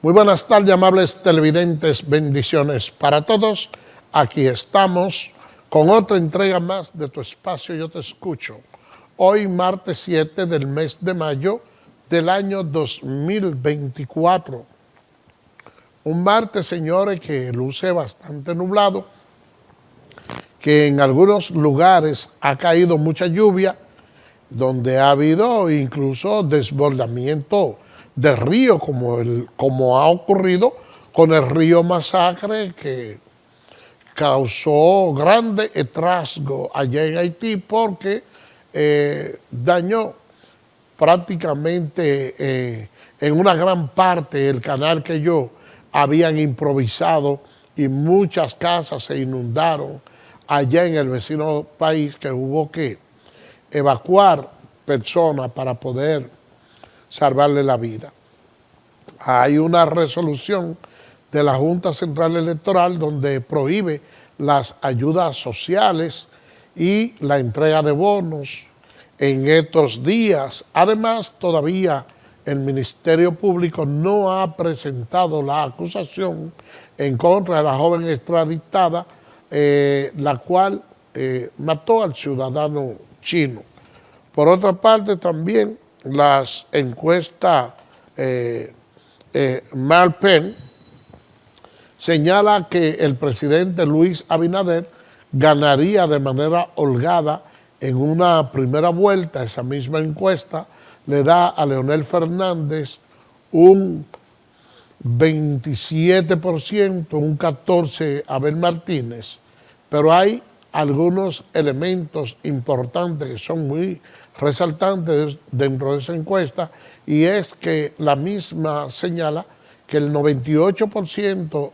Muy buenas tardes, amables televidentes, bendiciones para todos. Aquí estamos con otra entrega más de tu espacio Yo Te Escucho. Hoy, martes 7 del mes de mayo del año 2024. Un martes, señores, que luce bastante nublado, que en algunos lugares ha caído mucha lluvia, donde ha habido incluso desbordamiento de río, como ha ocurrido con el río Masacre, que causó grande estragos allá en Haití porque dañó prácticamente en una gran parte el canal que ellos habían improvisado y muchas casas se inundaron allá en el vecino país, que hubo que evacuar personas para poder salvarle la vida. Hay una resolución de la Junta Central Electoral donde prohíbe las ayudas sociales y la entrega de bonos en estos días. Además, todavía el Ministerio Público no ha presentado la acusación en contra de la joven extraditada, la cual mató al ciudadano chino. Por otra parte, también las encuestas Malpen señala que el presidente Luis Abinader ganaría de manera holgada en una primera vuelta. Esa misma encuesta le da a Leonel Fernández un 27%, un 14% a Abel Martínez, pero hay algunos elementos importantes que son muy resaltantes dentro de esa encuesta, y es que la misma señala que el 98%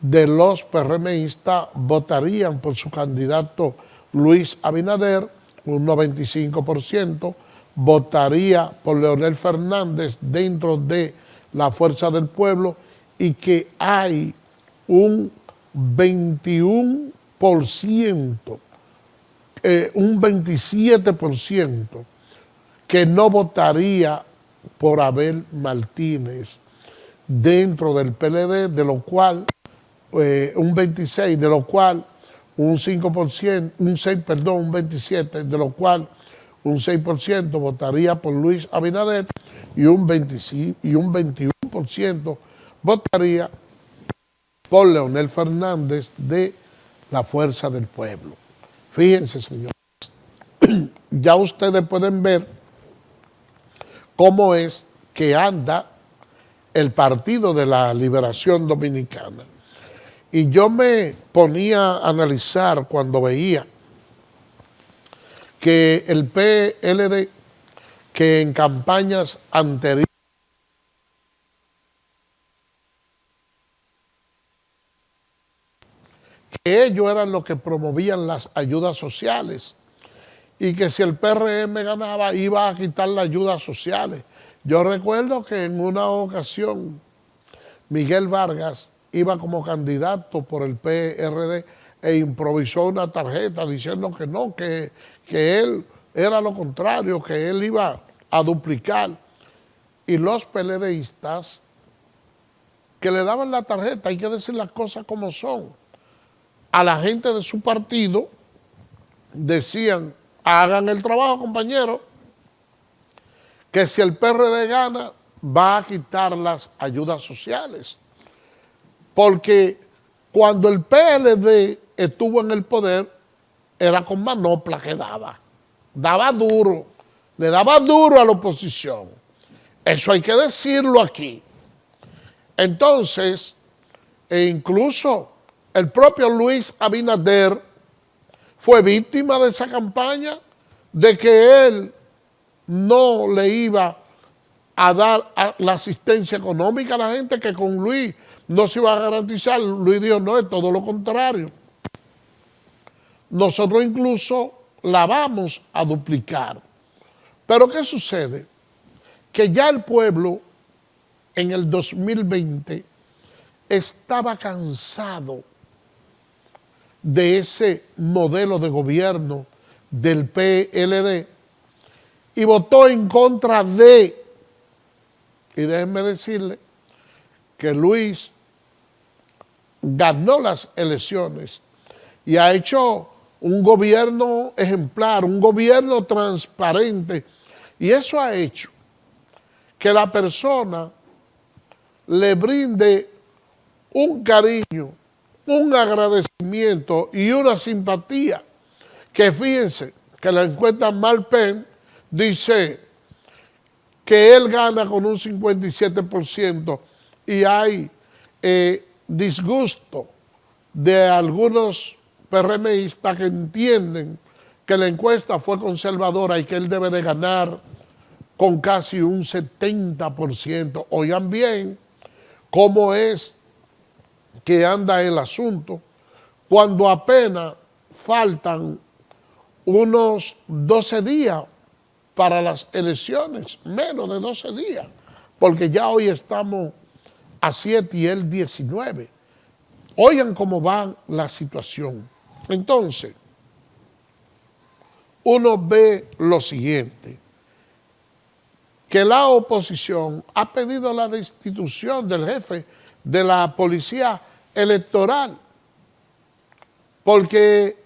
de los PRMistas votarían por su candidato Luis Abinader, un 95% votaría por Leonel Fernández dentro de la Fuerza del Pueblo, y que hay un 21%, un 27% que no votaría por Abel Martínez dentro del PLD, de lo cual un 26%, de lo cual un 5%, un 27%, de lo cual un 6% votaría por Luis Abinader y un 21% votaría por Leonel Fernández de la Fuerza del Pueblo. Fíjense, señores, ya ustedes pueden ver cómo es que anda el Partido de la Liberación Dominicana. Y yo me ponía a analizar cuando veía que el PLD, que en campañas anteriores que ellos eran los que promovían las ayudas sociales, y que si el PRM ganaba iba a quitar las ayudas sociales. Yo recuerdo que en una ocasión Miguel Vargas iba como candidato por el PRD e improvisó una tarjeta diciendo que no, que él era lo contrario, que él iba a duplicar. Y los PLDistas que le daban la tarjeta, hay que decir las cosas como son, a la gente de su partido, decían: hagan el trabajo, compañeros, que si el PRD gana, va a quitar las ayudas sociales. Porque cuando el PLD estuvo en el poder, era con manopla que daba duro, le daba duro a la oposición. Eso hay que decirlo aquí. Entonces, incluso el propio Luis Abinader fue víctima de esa campaña, de que él no le iba a dar la asistencia económica a la gente, que con Luis no se iba a garantizar. Luis dijo: no, es todo lo contrario. Nosotros incluso la vamos a duplicar. Pero ¿qué sucede? Que ya el pueblo en el 2020 estaba cansado de ese modelo de gobierno del PLD y votó en contra de, y déjenme decirle, que Luis ganó las elecciones y ha hecho un gobierno ejemplar, un gobierno transparente, y eso ha hecho que la persona le brinde un cariño, un agradecimiento y una simpatía, que fíjense que la encuesta Marpen dice que él gana con un 57% y hay disgusto de algunos PRMistas que entienden que la encuesta fue conservadora y que él debe de ganar con casi un 70%. Oigan bien cómo es que anda el asunto cuando apenas faltan unos 12 días para las elecciones, menos de 12 días, porque ya hoy estamos a 7 y el 19. Oigan cómo va la situación. Entonces, uno ve lo siguiente, que la oposición ha pedido la destitución del jefe de la policía electoral, porque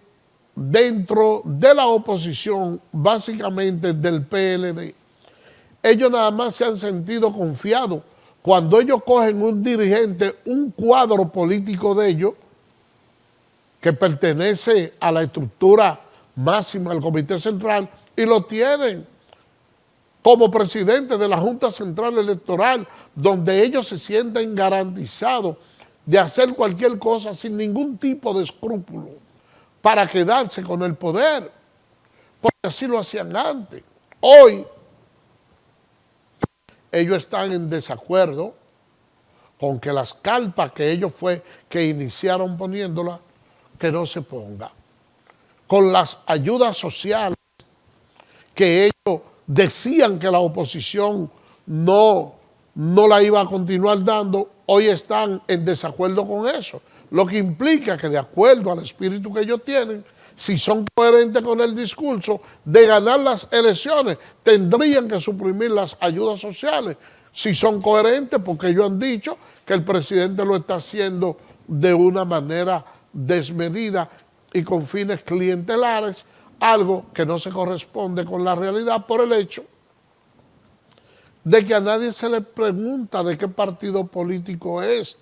dentro de la oposición, básicamente del PLD, ellos nada más se han sentido confiados cuando ellos cogen un dirigente, un cuadro político de ellos, que pertenece a la estructura máxima del Comité Central, y lo tienen como presidente de la Junta Central Electoral, donde ellos se sienten garantizados de hacer cualquier cosa sin ningún tipo de escrúpulo para quedarse con el poder, porque así lo hacían antes. Hoy ellos están en desacuerdo con que las carpas que ellos que iniciaron poniéndolas, que no se ponga. Con las ayudas sociales que ellos decían que la oposición no la iba a continuar dando, hoy están en desacuerdo con eso. Lo que implica que de acuerdo al espíritu que ellos tienen, si son coherentes con el discurso de ganar las elecciones, tendrían que suprimir las ayudas sociales. Si son coherentes, porque ellos han dicho que el presidente lo está haciendo de una manera desmedida y con fines clientelares, algo que no se corresponde con la realidad por el hecho de que a nadie se le pregunta de qué partido político es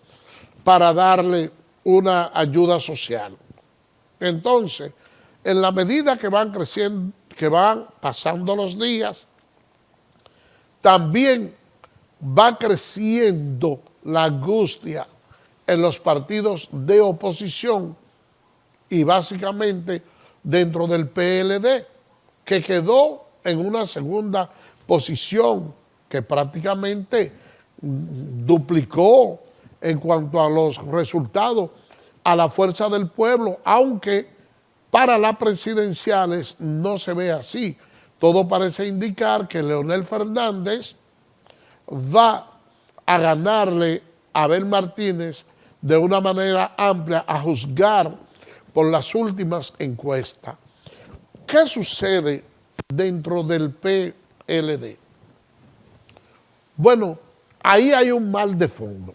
para darle una ayuda social. Entonces, en la medida que van creciendo, que van pasando los días, también va creciendo la angustia en los partidos de oposición y básicamente dentro del PLD, que quedó en una segunda posición que prácticamente duplicó en cuanto a los resultados a la Fuerza del Pueblo, aunque para las presidenciales no se ve así. Todo parece indicar que Leonel Fernández va a ganarle a Abel Martínez de una manera amplia, a juzgar por las últimas encuestas. ¿Qué sucede dentro del PLD? Bueno, ahí hay un mal de fondo,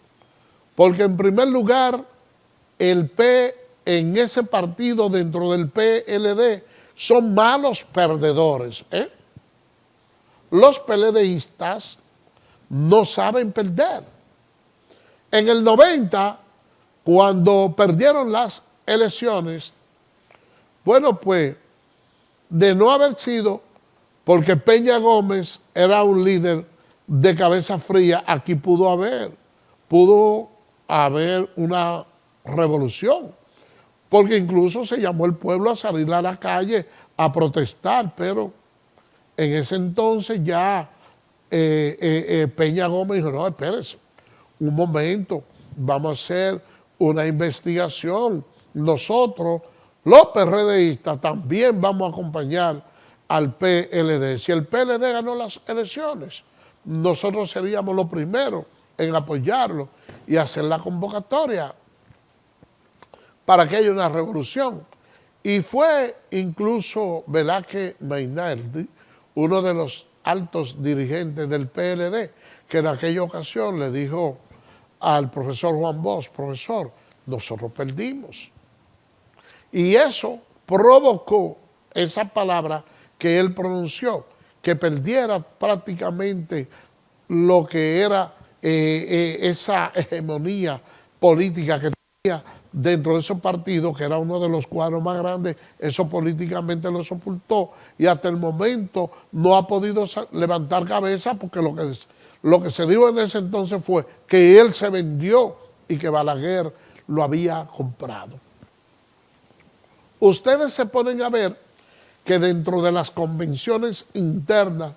porque en primer lugar, en ese partido dentro del PLD son malos perdedores. Los PLDistas no saben perder. En el 90, cuando perdieron las elecciones, bueno, pues, de no haber sido porque Peña Gómez era un líder de cabeza fría, aquí pudo haber una revolución, porque incluso se llamó el pueblo a salir a la calle a protestar, pero en ese entonces ya Peña Gómez dijo, no, espérese, un momento, vamos a hacer una investigación. Nosotros, los PRDistas, también vamos a acompañar al PLD. Si el PLD ganó las elecciones, nosotros seríamos los primeros en apoyarlo y hacer la convocatoria para que haya una revolución. Y fue incluso Velázquez Mainardi, uno de los altos dirigentes del PLD, que en aquella ocasión le dijo al profesor Juan Bosch: profesor, nosotros perdimos. Y eso provocó esa palabra que él pronunció, que perdiera prácticamente lo que era esa hegemonía política que tenía dentro de esos partidos, que era uno de los cuadros más grandes. Eso políticamente lo sepultó y hasta el momento no ha podido levantar cabeza, porque lo que se dijo en ese entonces fue que él se vendió y que Balaguer lo había comprado. Ustedes se ponen a ver que dentro de las convenciones internas,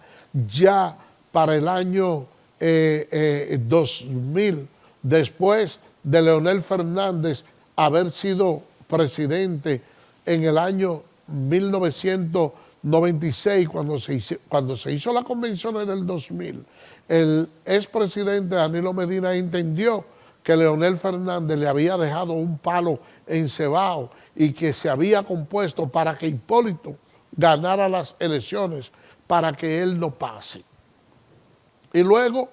ya para el año 2000, después de Leonel Fernández haber sido presidente en el año 1996, cuando se hizo la convención del 2000, el expresidente Danilo Medina entendió que Leonel Fernández le había dejado un palo encebado y que se había compuesto para que Hipólito ganara las elecciones, para que él no pase. Y luego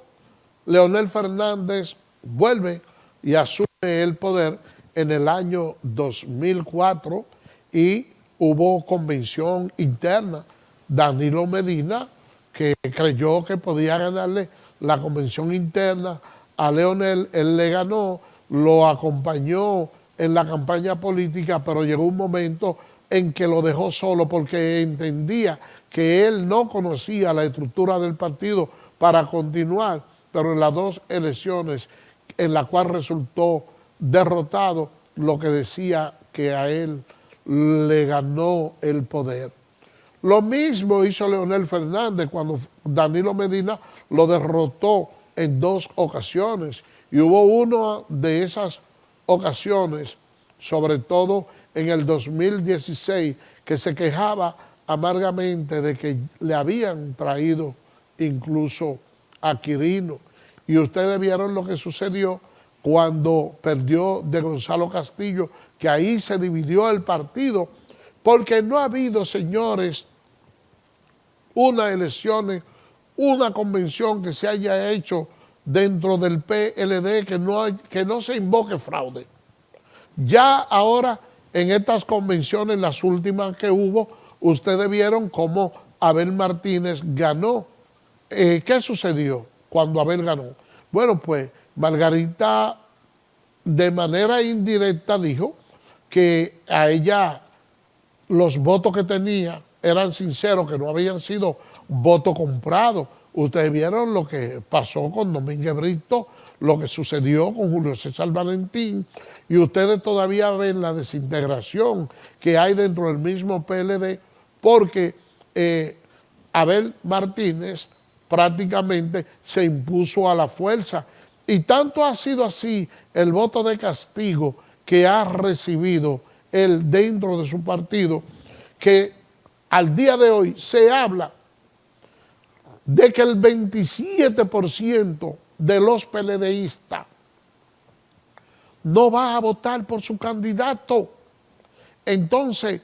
Leonel Fernández vuelve y asume el poder en el año 2004 y hubo convención interna. Danilo Medina, que creyó que podía ganarle la convención interna a Leonel, él le ganó, lo acompañó en la campaña política, pero llegó un momento en que lo dejó solo porque entendía que él no conocía la estructura del partido para continuar, pero en las dos elecciones en la cual resultó derrotado, lo que decía que a él le ganó el poder. Lo mismo hizo Leonel Fernández cuando Danilo Medina lo derrotó en dos ocasiones, y hubo una de esas ocasiones, sobre todo en el 2016, que se quejaba amargamente de que le habían traído incluso a Quirino. Y ustedes vieron lo que sucedió cuando perdió de Gonzalo Castillo, que ahí se dividió el partido, porque no ha habido, señores, una elección, una convención que se haya hecho dentro del PLD que no se invoque fraude. Ya ahora, en estas convenciones, las últimas que hubo, ustedes vieron cómo Abel Martínez ganó. ¿Qué sucedió cuando Abel ganó? Bueno, pues Margarita de manera indirecta dijo que a ella los votos que tenía eran sinceros, que no habían sido votos comprados. Ustedes vieron lo que pasó con Domínguez Brito, lo que sucedió con Julio César Valentín, y ustedes todavía ven la desintegración que hay dentro del mismo PLD, porque Abel Martínez prácticamente se impuso a la fuerza. Y tanto ha sido así el voto de castigo que ha recibido él dentro de su partido, que al día de hoy se habla de que el 27% de los PLDistas no va a votar por su candidato. Entonces,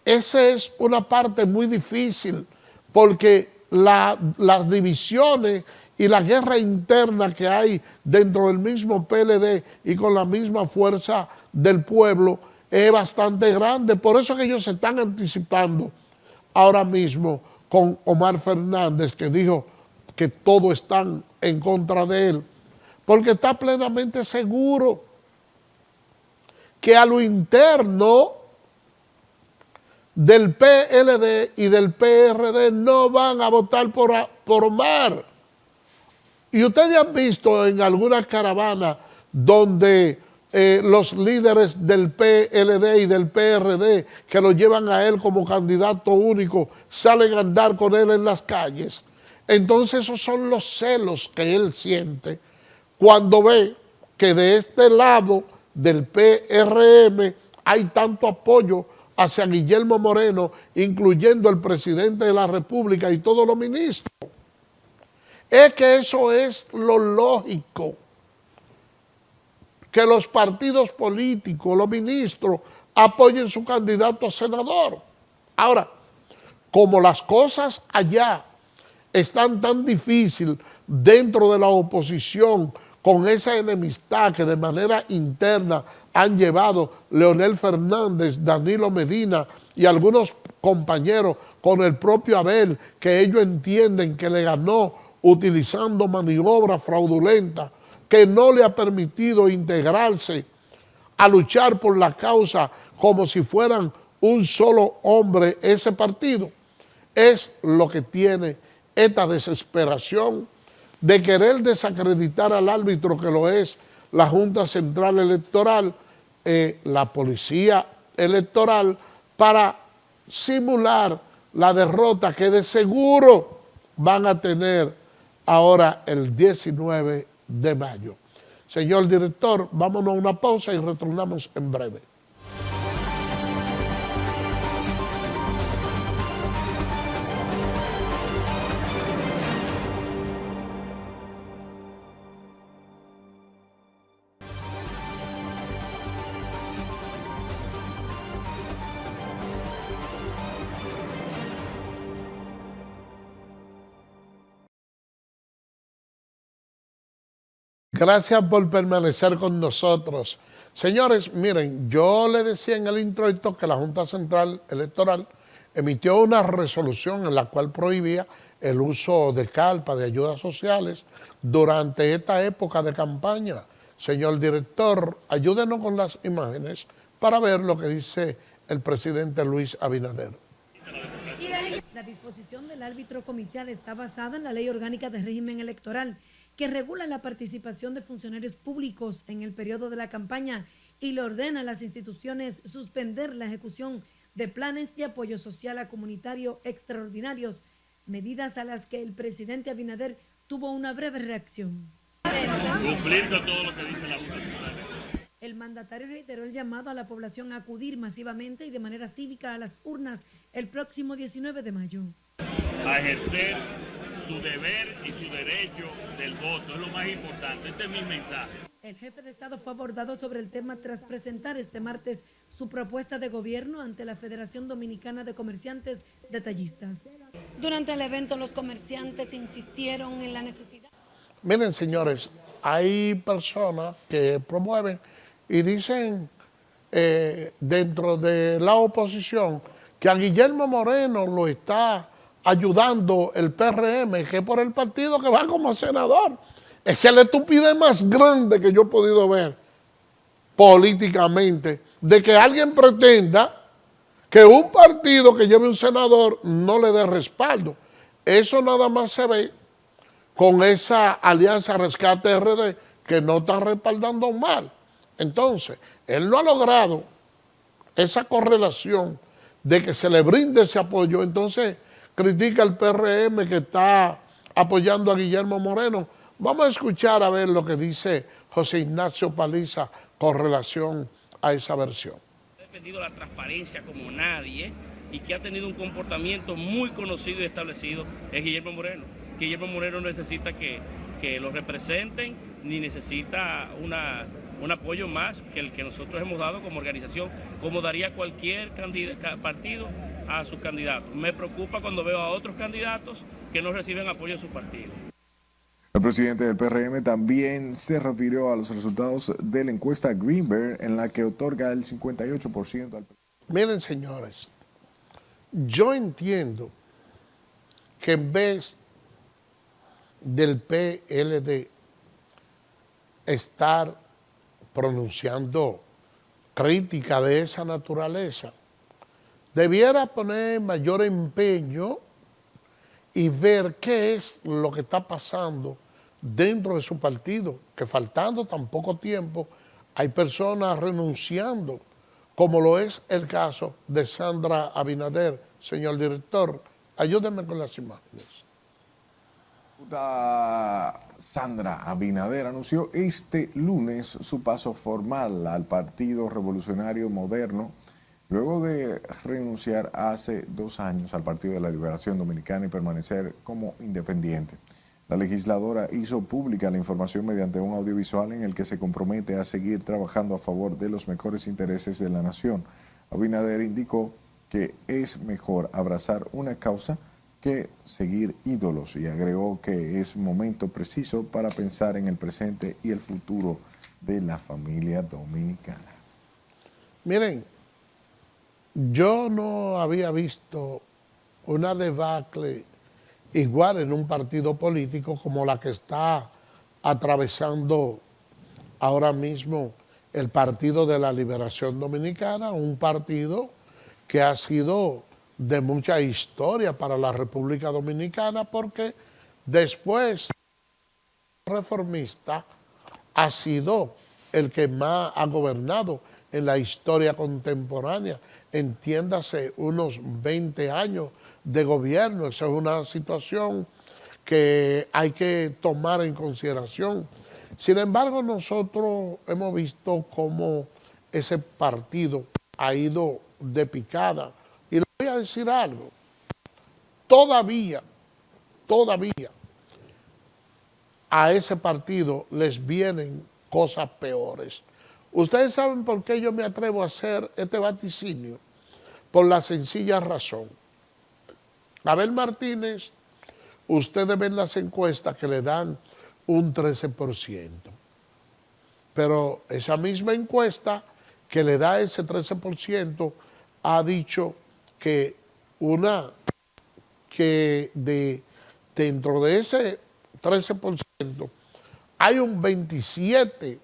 esa es una parte muy difícil, porque las divisiones y la guerra interna que hay dentro del mismo PLD y con la misma fuerza del pueblo es bastante grande. Por eso que ellos se están anticipando ahora mismo con Omar Fernández, que dijo que todos están en contra de él, porque está plenamente seguro que a lo interno del PLD y del PRD no van a votar por Omar. Y ustedes han visto en algunas caravanas donde los líderes del PLD y del PRD, que lo llevan a él como candidato único, salen a andar con él en las calles. Entonces esos son los celos que él siente cuando ve que de este lado del PRM hay tanto apoyo hacia Guillermo Moreno, incluyendo el presidente de la República y todos los ministros. Es que eso es lo lógico, que los partidos políticos, los ministros, apoyen su candidato a senador. Ahora, como las cosas allá están tan difíciles dentro de la oposición, con esa enemistad que de manera interna han llevado Leonel Fernández, Danilo Medina y algunos compañeros con el propio Abel, que ellos entienden que le ganó utilizando maniobras fraudulentas, que no le ha permitido integrarse a luchar por la causa como si fueran un solo hombre ese partido, es lo que tiene esta desesperación de querer desacreditar al árbitro que lo es la Junta Central Electoral, la Policía Electoral, para simular la derrota que de seguro van a tener ahora el 19 de mayo. Señor director, vámonos a una pausa y retornamos en breve. Gracias por permanecer con nosotros. Señores, miren, yo le decía en el introito que la Junta Central Electoral emitió una resolución en la cual prohibía el uso de carpas, de ayudas sociales, durante esta época de campaña. Señor director, ayúdenos con las imágenes para ver lo que dice el presidente Luis Abinader. La disposición del árbitro comicial está basada en la Ley Orgánica de Régimen Electoral, que regula la participación de funcionarios públicos en el periodo de la campaña y le ordena a las instituciones suspender la ejecución de planes de apoyo social a comunitario extraordinarios, medidas a las que el presidente Abinader tuvo una breve reacción. Cumplir con todo lo que dice la Junta. El mandatario reiteró el llamado a la población a acudir masivamente y de manera cívica a las urnas el próximo 19 de mayo. A ejercer su deber y su derecho del voto, es lo más importante, ese es mi mensaje. El jefe de Estado fue abordado sobre el tema tras presentar este martes su propuesta de gobierno ante la Federación Dominicana de Comerciantes Detallistas. Durante el evento, los comerciantes insistieron en la necesidad. Miren, señores, hay personas que promueven y dicen dentro de la oposición que a Guillermo Moreno lo está ayudando el PRM, que por el partido que va como senador. Esa es la estupidez más grande que yo he podido ver políticamente, de que alguien pretenda que un partido que lleve un senador no le dé respaldo. Eso nada más se ve con esa alianza Rescate RD que no está respaldando mal. Entonces, él no ha logrado esa correlación de que se le brinde ese apoyo, entonces critica al PRM que está apoyando a Guillermo Moreno. Vamos a escuchar a ver lo que dice José Ignacio Paliza con relación a esa versión. Ha defendido la transparencia como nadie y que ha tenido un comportamiento muy conocido y establecido es Guillermo Moreno. Guillermo Moreno no necesita que lo representen ni necesita un apoyo más que el que nosotros hemos dado como organización, como daría cualquier partido a sus candidatos. Me preocupa cuando veo a otros candidatos que no reciben apoyo de su partido. El presidente del PRM también se refirió a los resultados de la encuesta Greenberg, en la que otorga el 58% al... Miren, señores, yo entiendo que en vez del PLD estar pronunciando crítica de esa naturaleza, debiera poner mayor empeño y ver qué es lo que está pasando dentro de su partido, que faltando tan poco tiempo hay personas renunciando, como lo es el caso de Sandra Abinader. Señor director, ayúdenme con las imágenes. Sandra Abinader anunció este lunes su paso formal al Partido Revolucionario Moderno, luego de renunciar hace 2 años al Partido de la Liberación Dominicana y permanecer como independiente. La legisladora hizo pública la información mediante un audiovisual en el que se compromete a seguir trabajando a favor de los mejores intereses de la nación. Abinader indicó que es mejor abrazar una causa que seguir ídolos y agregó que es momento preciso para pensar en el presente y el futuro de la familia dominicana. Miren, yo no había visto una debacle igual en un partido político como la que está atravesando ahora mismo el Partido de la Liberación Dominicana, un partido que ha sido de mucha historia para la República Dominicana, porque después reformista ha sido el que más ha gobernado en la historia contemporánea, entiéndase unos 20 años de gobierno. Esa es una situación que hay que tomar en consideración. Sin embargo, nosotros hemos visto cómo ese partido ha ido de picada. Y le voy a decir algo, todavía a ese partido les vienen cosas peores. Ustedes saben por qué yo me atrevo a hacer este vaticinio. Por la sencilla razón. Abel Martínez, ustedes ven las encuestas que le dan un 13%. Pero esa misma encuesta que le da ese 13% ha dicho que dentro de ese 13% hay un 27%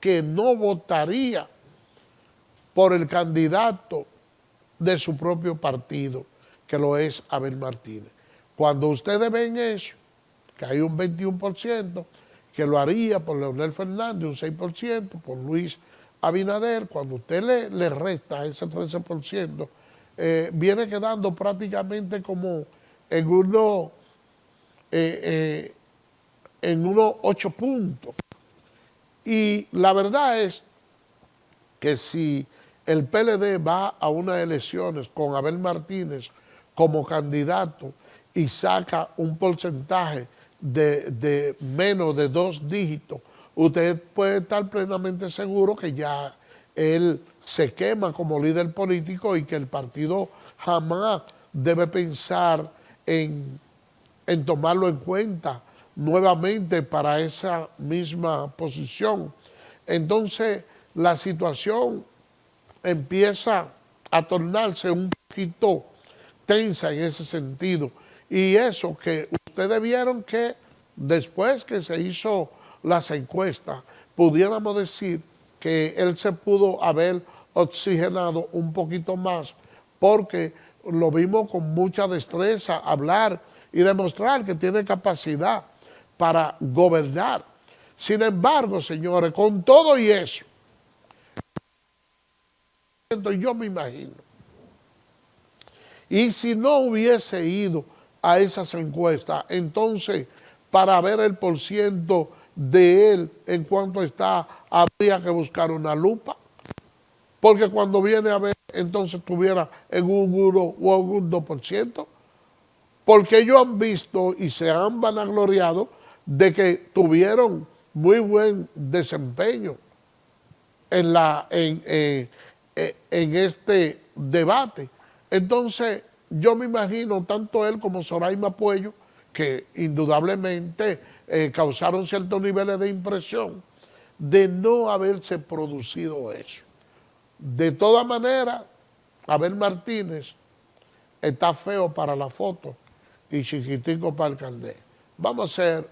que no votaría por el candidato de su propio partido, que lo es Abel Martínez. Cuando ustedes ven eso, que hay un 21% que lo haría por Leonel Fernández, un 6% por Luis Abinader, cuando usted le resta ese 13%, viene quedando prácticamente como en unos 8 puntos. Y la verdad es que si el PLD va a unas elecciones con Abel Martínez como candidato y saca un porcentaje de menos de 2 dígitos, usted puede estar plenamente seguro que ya él se quema como líder político y que el partido jamás debe pensar en tomarlo en cuenta nuevamente para esa misma posición. Entonces, la situación empieza a tornarse un poquito tensa en ese sentido. Y eso que ustedes vieron que después que se hizo las encuestas, pudiéramos decir que él se pudo haber oxigenado un poquito más, porque lo vimos con mucha destreza hablar y demostrar que tiene capacidad para gobernar. Sin embargo, señores, con todo y eso, yo me imagino, y si no hubiese ido a esas encuestas, entonces para ver el porciento de él en cuanto está, habría que buscar una lupa, porque cuando viene a ver, entonces tuviera en un 1 o un 2%, porque ellos han visto y se han vanagloriado de que tuvieron muy buen desempeño en este debate. Entonces, yo me imagino tanto él como Zoraima Puello, que indudablemente causaron ciertos niveles de impresión de no haberse producido eso. De todas maneras, Abel Martínez está feo para la foto y chiquitico para el carnet. Vamos a hacer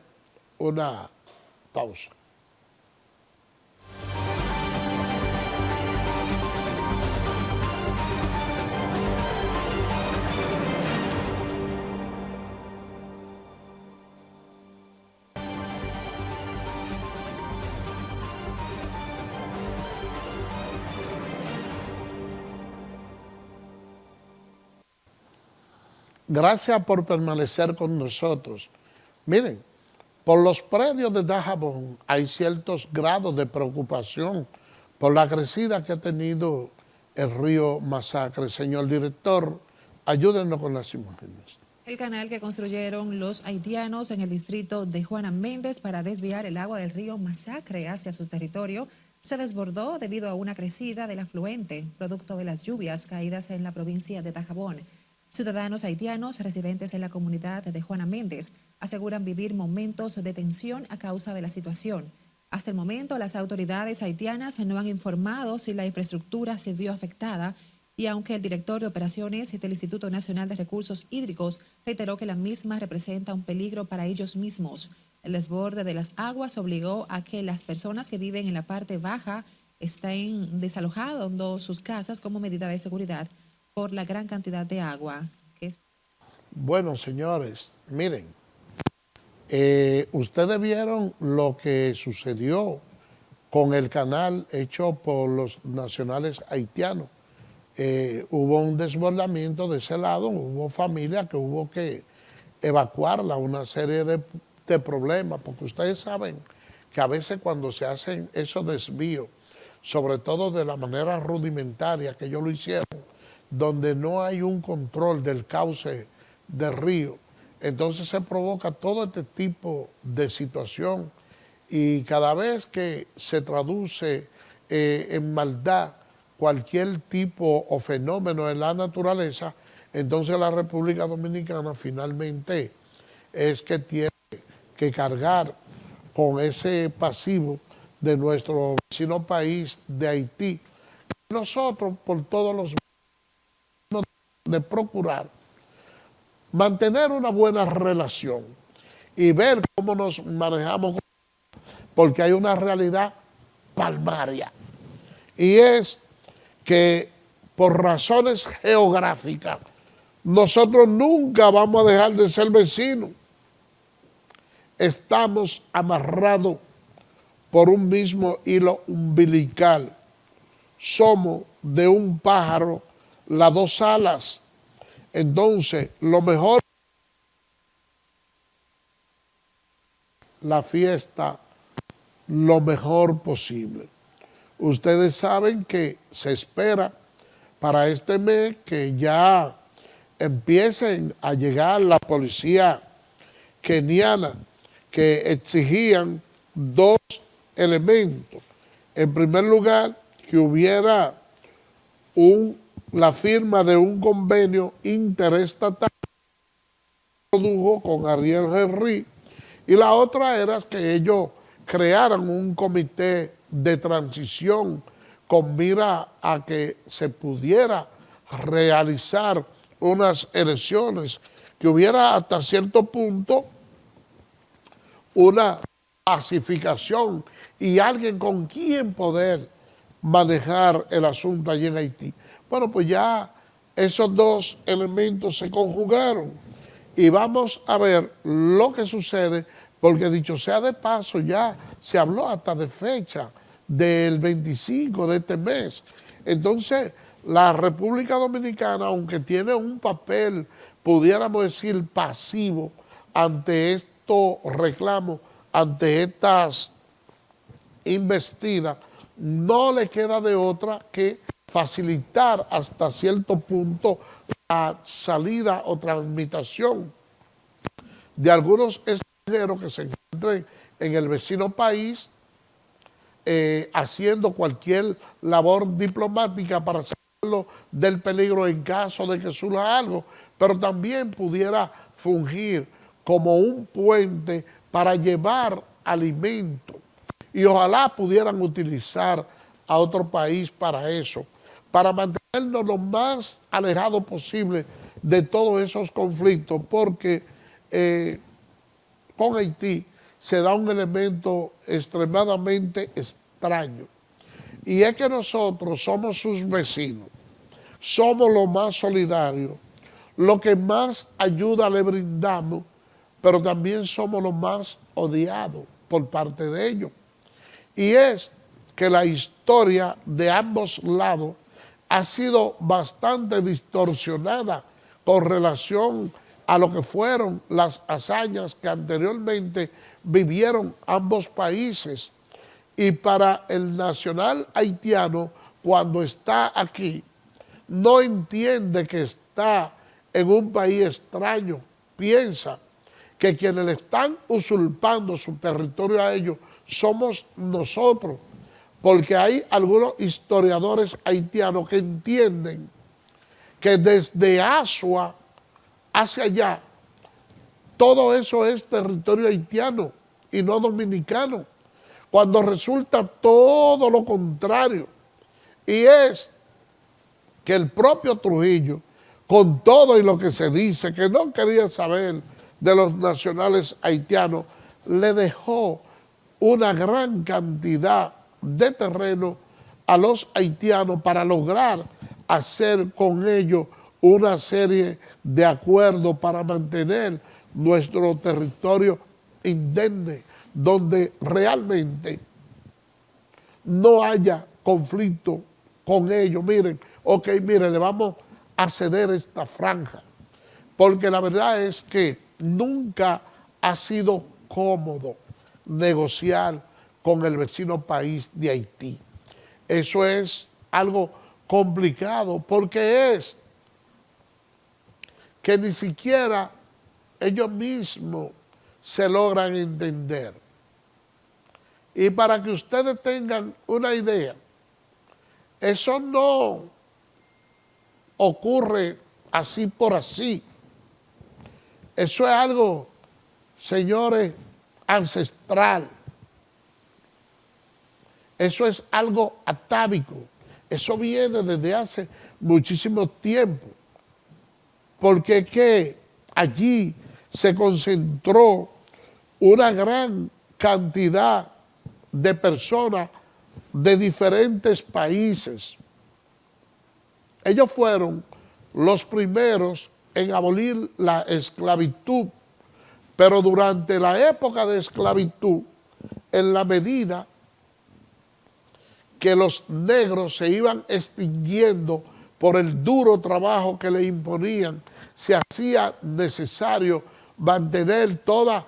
una pausa. Gracias por permanecer con nosotros. Miren, por los predios de Dajabón hay ciertos grados de preocupación por la crecida que ha tenido el río Masacre. Señor director, ayúdenos con las imágenes. El canal que construyeron los haitianos en el distrito de Juana Méndez para desviar el agua del río Masacre hacia su territorio se desbordó debido a una crecida del afluente, producto de las lluvias caídas en la provincia de Dajabón. Ciudadanos haitianos residentes en la comunidad de Juana Méndez aseguran vivir momentos de tensión a causa de la situación. Hasta el momento, las autoridades haitianas no han informado si la infraestructura se vio afectada y aunque el director de operaciones del Instituto Nacional de Recursos Hídricos reiteró que la misma representa un peligro para ellos mismos. El desborde de las aguas obligó a que las personas que viven en la parte baja estén desalojando sus casas como medida de seguridad por la gran cantidad de agua que es. Bueno, señores, miren, ustedes vieron lo que sucedió con el canal hecho por los nacionales haitianos. Hubo un desbordamiento de ese lado, hubo familias que hubo que evacuarla, una serie de problemas, porque ustedes saben que a veces cuando se hacen esos desvíos, sobre todo de la manera rudimentaria que ellos lo hicieron, donde no hay un control del cauce del río, entonces se provoca todo este tipo de situación y cada vez que se traduce en maldad cualquier tipo o fenómeno en la naturaleza, entonces la República Dominicana finalmente es que tiene que cargar con ese pasivo de nuestro vecino país de Haití. Nosotros, por todos los medios de procurar mantener una buena relación y ver cómo nos manejamos, porque hay una realidad palmaria, y es que por razones geográficas nosotros nunca vamos a dejar de ser vecinos. Estamos amarrados por un mismo hilo umbilical. Somos de un pájaro las dos alas. Entonces, lo mejor, la fiesta, lo mejor posible. Ustedes saben que se espera para este mes que ya empiecen a llegar la policía keniana, que exigían dos elementos. En primer lugar, que hubiera la firma de un convenio interestatal que produjo con Ariel Henry, y la otra era que ellos crearan un comité de transición con mira a que se pudiera realizar unas elecciones, que hubiera hasta cierto punto una pacificación y alguien con quien poder manejar el asunto allí en Haití. Bueno, pues ya esos dos elementos se conjugaron y vamos a ver lo que sucede, porque dicho sea de paso, ya se habló hasta de fecha del 25 de este mes. Entonces, la República Dominicana, aunque tiene un papel, pudiéramos decir, pasivo ante estos reclamos, ante estas investidas, no le queda de otra que facilitar hasta cierto punto la salida o transmitación de algunos extranjeros que se encuentren en el vecino país haciendo cualquier labor diplomática para sacarlo del peligro en caso de que surja algo, pero también pudiera fungir como un puente para llevar alimento y ojalá pudieran utilizar a otro país para eso, para mantenernos lo más alejados posible de todos esos conflictos, porque con Haití se da un elemento extremadamente extraño, y es que nosotros somos sus vecinos, somos los más solidarios, lo que más ayuda le brindamos, pero también somos los más odiados por parte de ellos. Y es que la historia de ambos lados ha sido bastante distorsionada con relación a lo que fueron las hazañas que anteriormente vivieron ambos países. Y para el nacional haitiano, cuando está aquí, no entiende que está en un país extraño, piensa que quienes le están usurpando su territorio a ellos somos nosotros, porque hay algunos historiadores haitianos que entienden que desde Asua hacia allá, todo eso es territorio haitiano y no dominicano, cuando resulta todo lo contrario. Y es que el propio Trujillo, con todo y lo que se dice, que no quería saber de los nacionales haitianos, le dejó una gran cantidad de terreno a los haitianos para lograr hacer con ellos una serie de acuerdos para mantener nuestro territorio indemne, donde realmente no haya conflicto con ellos. Miren, ok, miren, le vamos a ceder esta franja, porque la verdad es que nunca ha sido cómodo negociar con el vecino país de Haití. Eso es algo complicado, porque es que ni siquiera ellos mismos se logran entender. Y para que ustedes tengan una idea, eso no ocurre así por así. Eso es algo, señores, ancestral. Eso es algo atávico. Eso viene desde hace muchísimo tiempo. Porque que allí se concentró una gran cantidad de personas de diferentes países. Ellos fueron los primeros en abolir la esclavitud, pero durante la época de esclavitud, en la medida que los negros se iban extinguiendo por el duro trabajo que le imponían, se hacía necesario mantener toda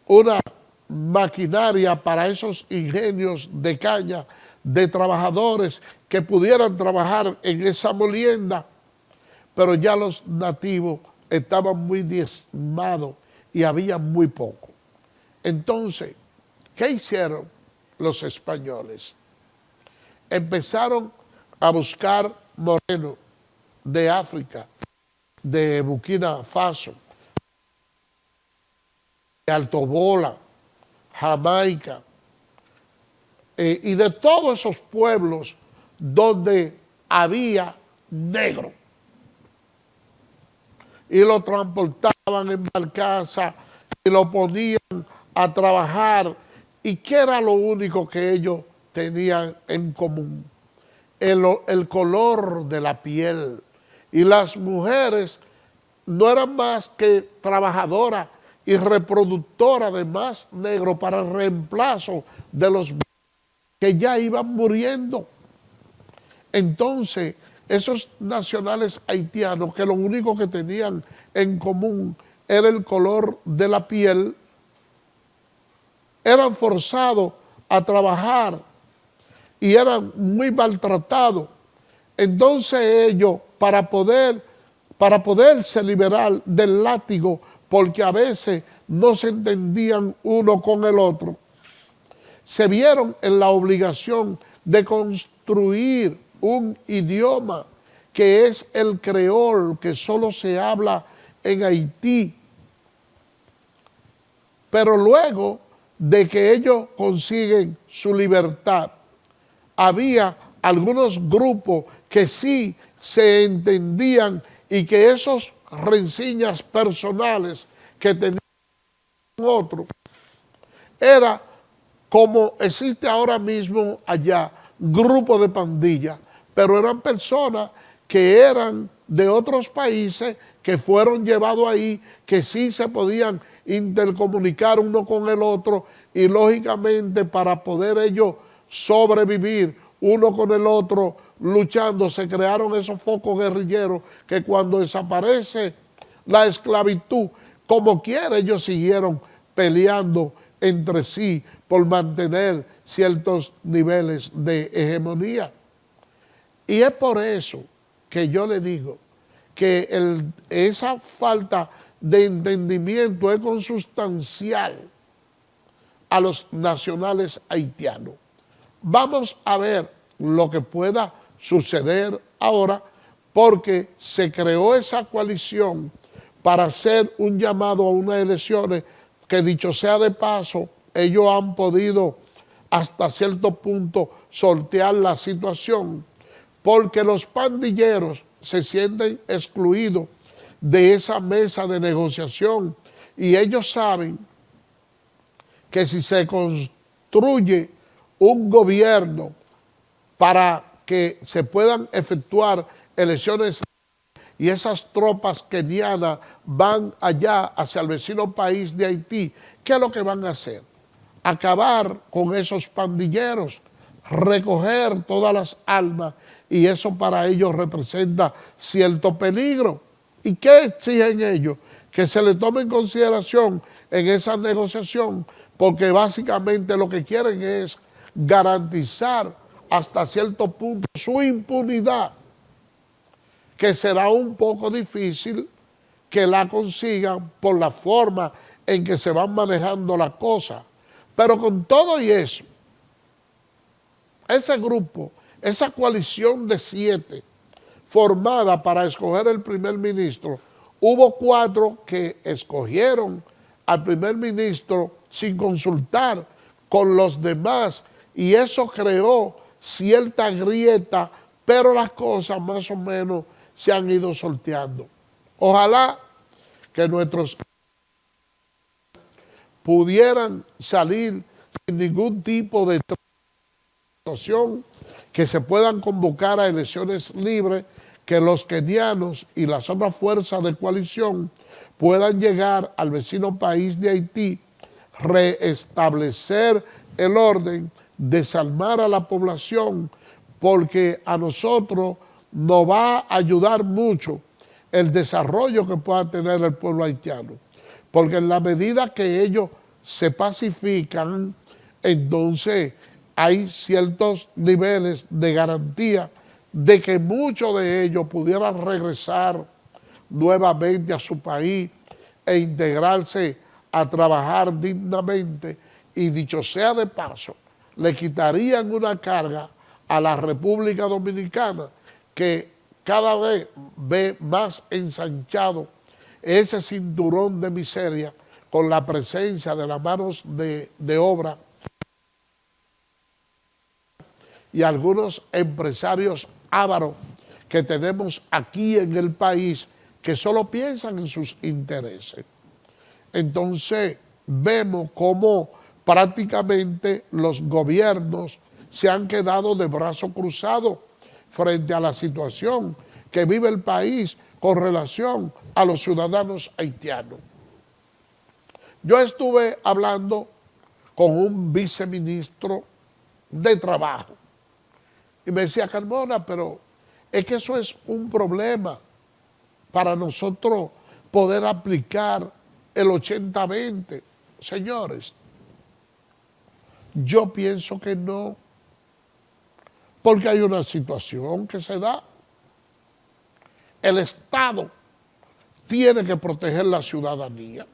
una maquinaria para esos ingenios de caña, de trabajadores que pudieran trabajar en esa molienda, pero ya los nativos estaban muy diezmados y había muy poco. Entonces, ¿qué hicieron los españoles? Empezaron a buscar morenos de África, de Burkina Faso, de Alto Bola, Jamaica, y de todos esos pueblos donde había negro. Y lo transportaban en barcaza y lo ponían a trabajar. ¿Y qué era lo único que ellos tenían en común? El color de la piel. Y las mujeres no eran más que trabajadoras y reproductoras de más negro para el reemplazo de los que ya iban muriendo. Entonces, esos nacionales haitianos, que lo único que tenían en común era el color de la piel, eran forzados a trabajar y eran muy maltratados. Entonces ellos, para poderse liberar del látigo, porque a veces no se entendían uno con el otro, se vieron en la obligación de construir un idioma que es el creol, que solo se habla en Haití. Pero luego de que ellos consiguen su libertad, había algunos grupos que sí se entendían y que esos rencillas personales que tenían otros, era como existe ahora mismo allá, grupo de pandillas, pero eran personas que eran de otros países, que fueron llevados ahí, que sí se podían intercomunicar uno con el otro, y lógicamente para poder ellos sobrevivir uno con el otro, luchando, se crearon esos focos guerrilleros que cuando desaparece la esclavitud, como quiera ellos siguieron peleando entre sí por mantener ciertos niveles de hegemonía. Y es por eso que yo le digo que esa falta de entendimiento es consustancial a los nacionales haitianos. Vamos a ver lo que pueda suceder ahora, porque se creó esa coalición para hacer un llamado a unas elecciones que, dicho sea de paso, ellos han podido hasta cierto punto sortear la situación, porque los pandilleros se sienten excluidos de esa mesa de negociación y ellos saben que si se construye un gobierno para que se puedan efectuar elecciones y esas tropas kenianas van allá hacia el vecino país de Haití, ¿qué es lo que van a hacer? Acabar con esos pandilleros, recoger todas las almas, y eso para ellos representa cierto peligro. ¿Y qué exigen ellos? Que se le tome en consideración en esa negociación, porque básicamente lo que quieren es garantizar hasta cierto punto su impunidad, que será un poco difícil que la consigan por la forma en que se van manejando las cosas. Pero con todo y eso, ese grupo, esa coalición de 7 formada para escoger el primer ministro, hubo 4 que escogieron al primer ministro sin consultar con los demás, y eso creó cierta grieta, pero las cosas más o menos se han ido sorteando. Ojalá que nuestros pudieran salir sin ningún tipo de situación, que se puedan convocar a elecciones libres, que los kenianos y las otras fuerzas de coalición puedan llegar al vecino país de Haití, restablecer el orden, desarmar a la población, porque a nosotros nos va a ayudar mucho el desarrollo que pueda tener el pueblo haitiano, porque en la medida que ellos se pacifican, entonces hay ciertos niveles de garantía de que muchos de ellos pudieran regresar nuevamente a su país e integrarse a trabajar dignamente, y dicho sea de paso, le quitarían una carga a la República Dominicana, que cada vez ve más ensanchado ese cinturón de miseria con la presencia de las manos de obra y algunos empresarios ávaros que tenemos aquí en el país, que solo piensan en sus intereses. Entonces vemos cómo prácticamente los gobiernos se han quedado de brazo cruzado frente a la situación que vive el país con relación a los ciudadanos haitianos. Yo estuve hablando con un viceministro de Trabajo y me decía: Carmona, pero es que eso es un problema para nosotros poder aplicar el 80-20. Señores, yo pienso que no, porque hay una situación que se da. El Estado tiene que proteger la ciudadanía.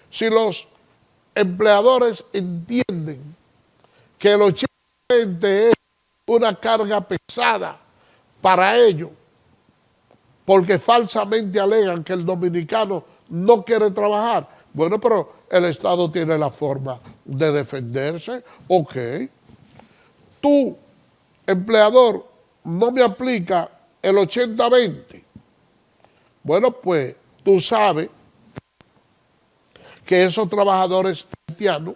Si los empleadores entienden que el 80-20 es una carga pesada para ellos, porque falsamente alegan que el dominicano no quiere trabajar, bueno, pero el Estado tiene la forma de defenderse. Ok, tú, empleador, no me aplica el 80-20. Bueno, pues tú sabes que esos trabajadores haitianos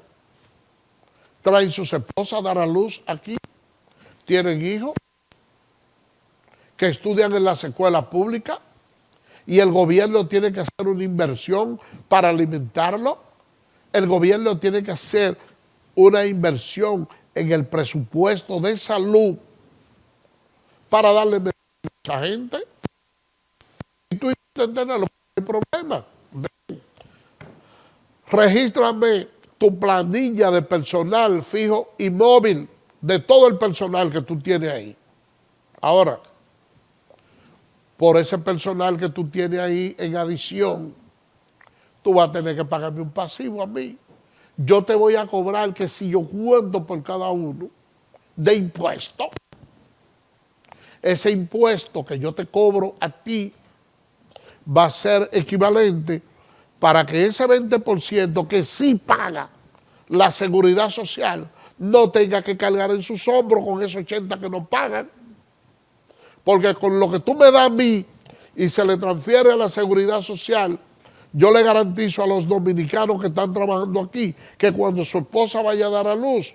traen sus esposas a dar a luz aquí, tienen hijos que estudian en las escuelas públicas, y el gobierno tiene que hacer una inversión para alimentarlo. El gobierno tiene que hacer una inversión en el presupuesto de salud para darle a esa gente. Y tú entiendes, no hay problema. Regístrame tu planilla de personal fijo y móvil, de todo el personal que tú tienes ahí. Ahora, por ese personal que tú tienes ahí en adición, tú vas a tener que pagarme un pasivo a mí. Yo te voy a cobrar que si yo cuento por cada uno de impuesto. Ese impuesto que yo te cobro a ti va a ser equivalente para que ese 20% que sí paga la seguridad social no tenga que cargar en sus hombros con esos 80 que no pagan. Porque con lo que tú me das a mí y se le transfiere a la seguridad social, yo le garantizo a los dominicanos que están trabajando aquí que cuando su esposa vaya a dar a luz,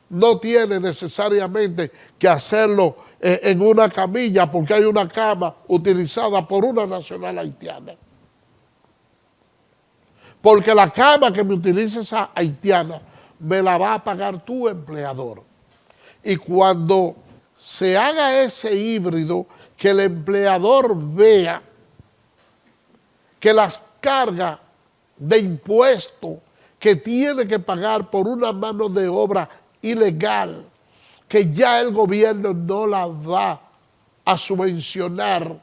no tiene necesariamente que hacerlo en una camilla porque hay una cama utilizada por una nacional haitiana. Porque la cama que me utiliza esa haitiana me la va a pagar tu empleador. Y cuando se haga ese híbrido, que el empleador vea que las cargas de impuestos que tiene que pagar por una mano de obra ilegal, que ya el gobierno no la va a subvencionar,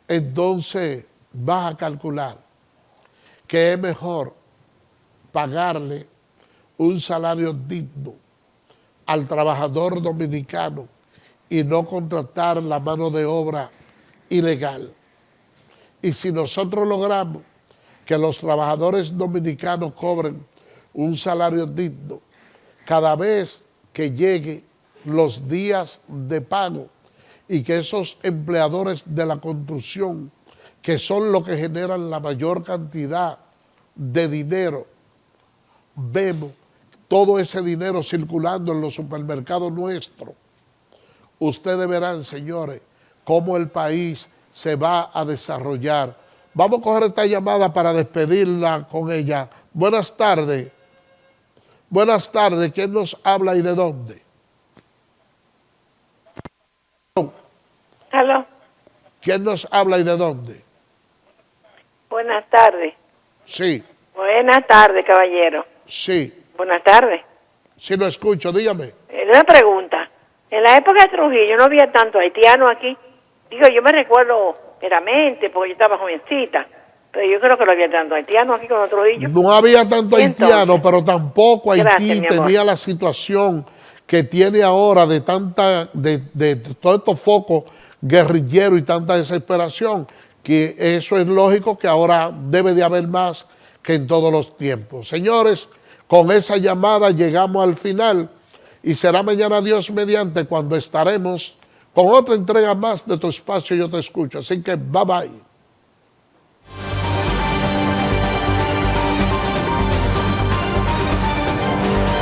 entonces vas a calcular que es mejor pagarle un salario digno al trabajador dominicano y no contratar la mano de obra ilegal. Y si nosotros logramos que los trabajadores dominicanos cobren un salario digno, cada vez que llegue los días de pago y que esos empleadores de la construcción, que son los que generan la mayor cantidad de dinero, vemos todo ese dinero circulando en los supermercados nuestros, ustedes verán, señores, cómo el país se va a desarrollar. Vamos a coger esta llamada para despedirla con ella. Buenas tardes. Buenas tardes. ¿Quién nos habla y de dónde? ¿Aló? ¿Quién nos habla y de dónde? Buenas tardes. Sí, Buenas tardes, caballero. sí. Buenas tardes. Sí lo escucho, dígame. Una pregunta. En la época de Trujillo no había tanto haitiano aquí. Digo, yo me recuerdo meramente porque yo estaba jovencita, pero yo creo que no había tanto haitiano aquí con Trujillo. No había tanto ¿Y haitiano, entonces? pero tampoco Haití Gracias, mi amor. tenía la situación que tiene ahora de todos estos focos guerrilleros y tanta desesperación, que eso es lógico que ahora debe de haber más que en todos los tiempos. Señores, con esa llamada llegamos al final y será mañana Dios mediante cuando estaremos con otra entrega más de Tu Espacio Yo Te Escucho. Así que bye bye.